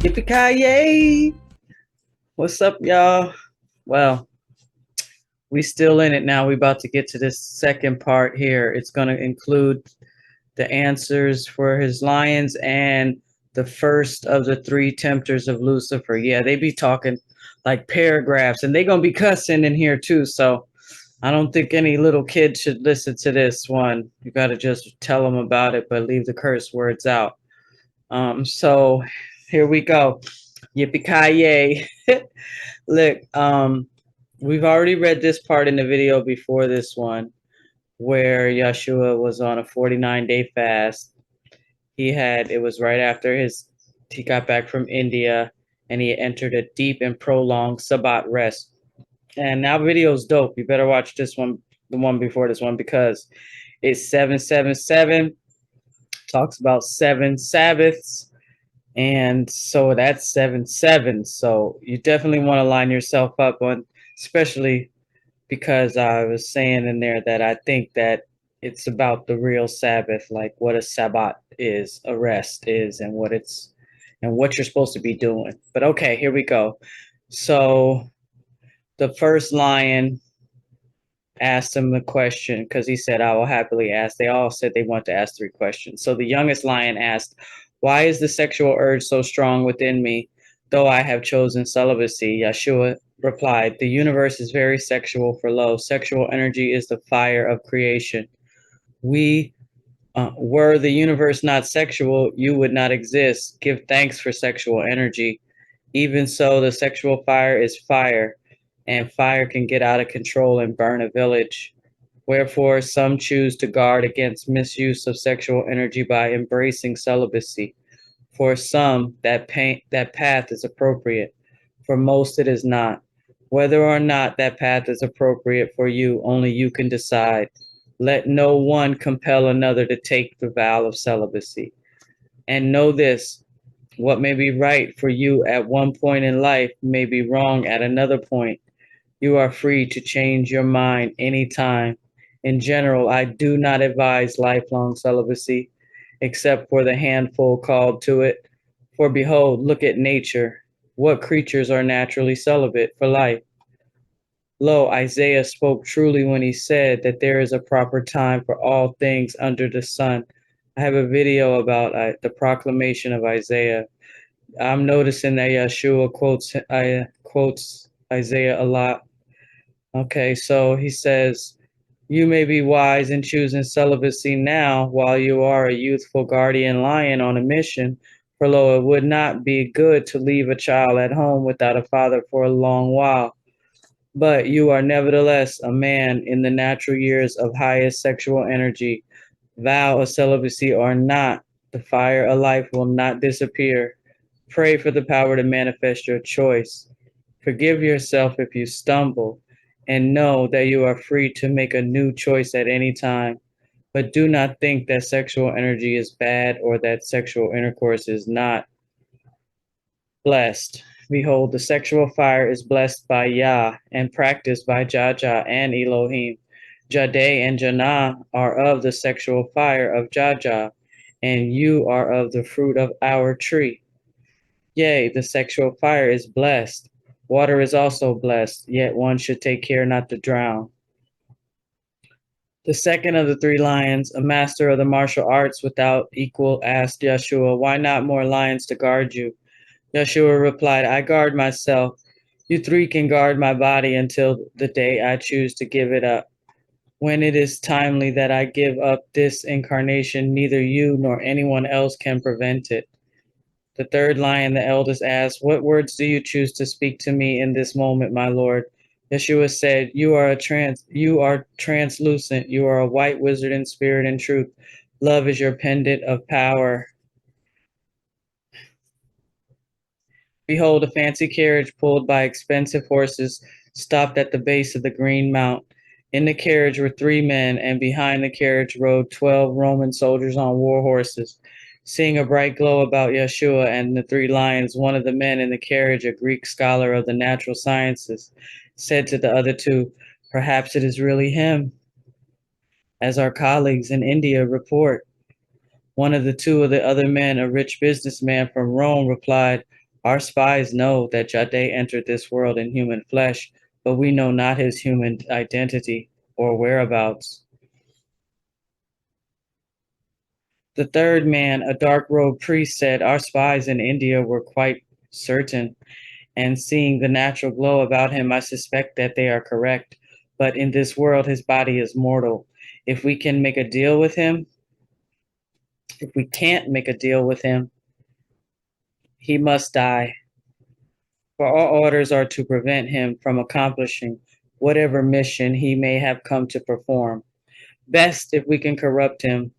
Yippee-ki-yay! What's up, y'all? Well, we still in it now. We about to get to this second part here. It's going to include the answers for his lions and the first of the three tempters of Lucifer. Yeah, they be talking like paragraphs, and they going to be cussing in here too. So I don't think any little kid should listen to this one. You got to just tell them about it, but leave the curse words out. So here we go. Yippee-ki-yay. Look, we've already read this part in the video before this one, where Yahshua was on a 49-day fast. It was right after he got back from India, and he entered a deep and prolonged Sabbath rest. And now video's dope. You better watch this one, the one before this one, because it's 777, talks about 7 Sabbaths. And so that's 7-7. So you definitely want to line yourself up on, especially because I was saying in there that I think that it's about the real Sabbath, like what a Sabbath is, a rest is, and what you're supposed to be doing. But okay, here we go. So the first lion asked him the question because he said, I will happily ask. They all said they want to ask 3 questions. So the youngest lion asked, why is the sexual urge so strong within me, though I have chosen celibacy? Yahshua replied, the universe is very sexual, for lo, sexual energy is the fire of creation. Were the universe not sexual, you would not exist. Give thanks for sexual energy. Even so, the sexual fire is fire, and fire can get out of control and burn a village. Wherefore, some choose to guard against misuse of sexual energy by embracing celibacy. For some, that path is appropriate. For most, it is not. Whether or not that path is appropriate for you, only you can decide. Let no one compel another to take the vow of celibacy. And know this, what may be right for you at one point in life may be wrong at another point. You are free to change your mind anytime. In general, I do not advise lifelong celibacy, except for the handful called to it. For behold, look at nature. What creatures are naturally celibate for life? Lo, Isaiah spoke truly when he said that there is a proper time for all things under the sun. I have a video about the proclamation of Isaiah. I'm noticing that Yahshua quotes Isaiah a lot. Okay, so he says, you may be wise in choosing celibacy now while you are a youthful guardian lion on a mission. For lo, it would not be good to leave a child at home without a father for a long while. But you are nevertheless a man in the natural years of highest sexual energy. Vow of celibacy or not, the fire of life will not disappear. Pray for the power to manifest your choice. Forgive yourself if you stumble, and know that you are free to make a new choice at any time. But do not think that sexual energy is bad or that sexual intercourse is not blessed. Behold, the sexual fire is blessed by Yah and practiced by Jaja and Elohim. Jade and Janah are of the sexual fire of Jaja, and you are of the fruit of our tree. Yea, the sexual fire is blessed. Water is also blessed, yet one should take care not to drown. The second of the 3 lions, a master of the martial arts without equal, asked Yahshua, why not more lions to guard you? Yahshua replied, I guard myself. You 3 can guard my body until the day I choose to give it up. When it is timely that I give up this incarnation, neither you nor anyone else can prevent it. The 3rd lion, the eldest, asked, what words do you choose to speak to me in this moment, my Lord? Yeshua said, you are translucent. You are a white wizard in spirit and truth. Love is your pendant of power. Behold, a fancy carriage pulled by expensive horses stopped at the base of the Green Mount. In the carriage were 3 men, and behind the carriage rode 12 Roman soldiers on war horses. Seeing a bright glow about Yeshua and the 3 lions, one of the men in the carriage, a Greek scholar of the natural sciences, said to the other 2, perhaps it is really him, as our colleagues in India report. One of the 2 of the other men, a rich businessman from Rome, replied, Our spies know that Jade entered this world in human flesh, but we know not his human identity or whereabouts. The third man, a dark-robed priest, said, our spies in India were quite certain, and seeing the natural glow about him, I suspect that they are correct. But in this world, his body is mortal. If we can make a deal with him, if we can't make a deal with him, he must die. For our orders are to prevent him from accomplishing whatever mission he may have come to perform. Best if we can corrupt him,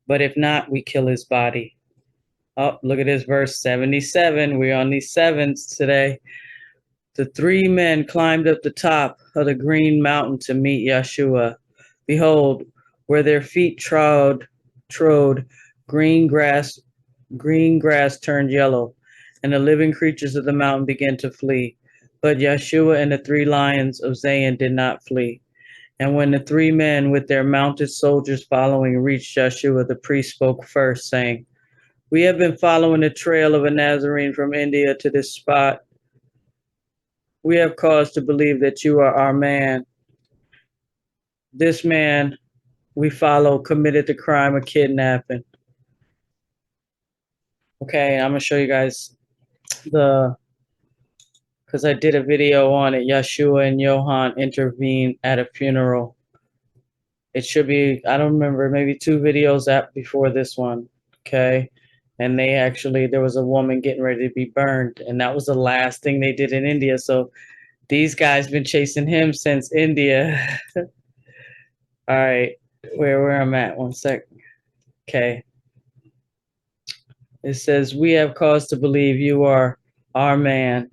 but if not, we kill his body. Oh, look at this verse 77. We're on these sevens today. The three men climbed up the top of the green mountain to meet Yahshua. Behold, where their feet trod green grass, green grass turned yellow, and the living creatures of the mountain began to flee. But Yahshua and the three lions of Zion did not flee. And when the three men with their mounted soldiers following reached Yahshua, the priest spoke first, saying, we have been following the trail of a Nazarene from India to this spot. We have cause to believe that you are our man. This man we follow committed the crime of kidnapping. Okay, I'm going to show you guys because I did a video on it. Yahshua and Johann intervened at a funeral. It should be, I don't remember, maybe 2 videos before this one. Okay. And there was a woman getting ready to be burned. And that was the last thing they did in India. So these guys been chasing him since India. All right. Where I'm at. 1 second. Okay. It says, we have cause to believe you are our man.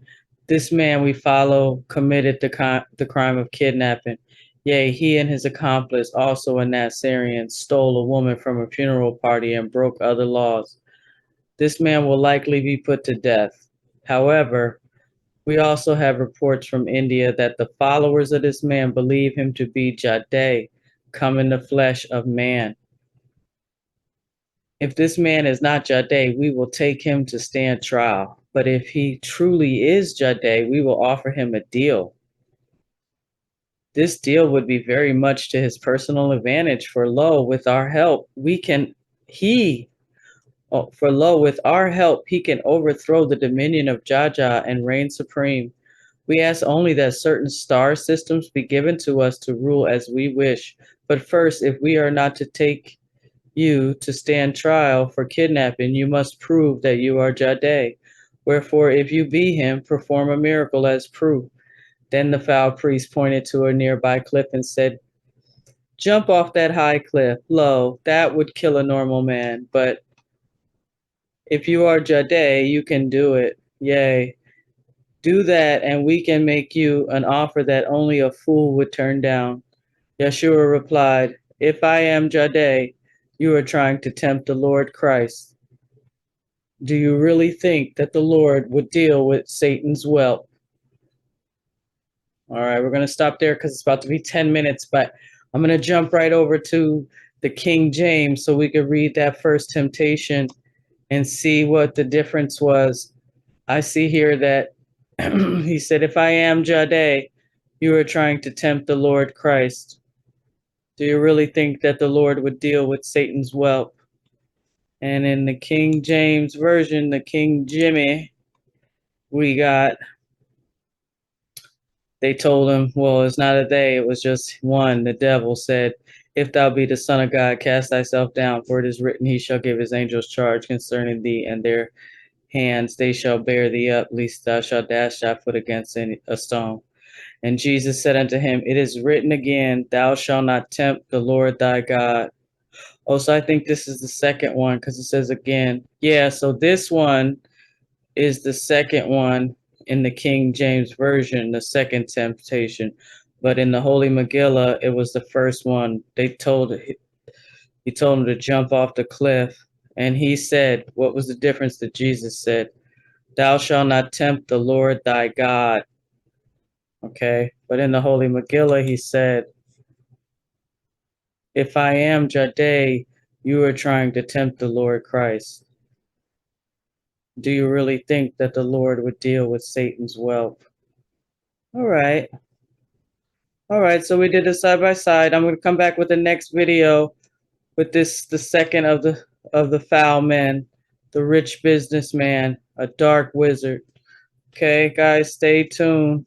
This man we follow committed the crime of kidnapping. Yea, he and his accomplice, also a Nasarean, stole a woman from a funeral party and broke other laws. This man will likely be put to death. However, we also have reports from India that the followers of this man believe him to be Jade, come in the flesh of man. If this man is not Jade, we will take him to stand trial. But if he truly is Jade, we will offer him a deal. This deal would be very much to his personal advantage, for lo, with our help, with our help, he can overthrow the dominion of Jaja and reign supreme. We ask only that certain star systems be given to us to rule as we wish. But first, if we are not to take you to stand trial for kidnapping, you must prove that you are Jade. Wherefore, if you be him, perform a miracle as proof. Then the foul priest pointed to a nearby cliff and said, jump off that high cliff. Lo, that would kill a normal man. But if you are Jade, you can do it. Yea, do that, and we can make you an offer that only a fool would turn down. Yahshua replied, if I am Jade, you are trying to tempt the Lord Christ. Do you really think that the Lord would deal with Satan's whelp? All right, we're going to stop there because it's about to be 10 minutes, but I'm going to jump right over to the King James so we could read that first temptation and see what the difference was. I see here that he said, if I am Jade, you are trying to tempt the Lord Christ. Do you really think that the Lord would deal with Satan's whelp? And in the King James Version, the King Jimmy, we got, they told him, well, it's not a they, it was just one. The devil said, if thou be the Son of God, cast thyself down, for it is written, he shall give his angels charge concerning thee, and their hands they shall bear thee up, lest thou shalt dash thy foot against a stone. And Jesus said unto him, it is written again, thou shalt not tempt the Lord thy God. Oh, so I think this is the second one because it says again. Yeah, so this one is the second one in the King James Version, the second temptation. But in the Holy Megillah, it was the first one. He told him to jump off the cliff. And he said, what was the difference that Jesus said? Thou shalt not tempt the Lord thy God. Okay. But in the Holy Megillah, he said, if I am Jade, you are trying to tempt the Lord Christ. Do you really think that the Lord would deal with Satan's wealth? All right. All right, so we did this side by side. I'm going to come back with the next video with this, the second of the foul men, the rich businessman, a dark wizard. Okay, guys, stay tuned.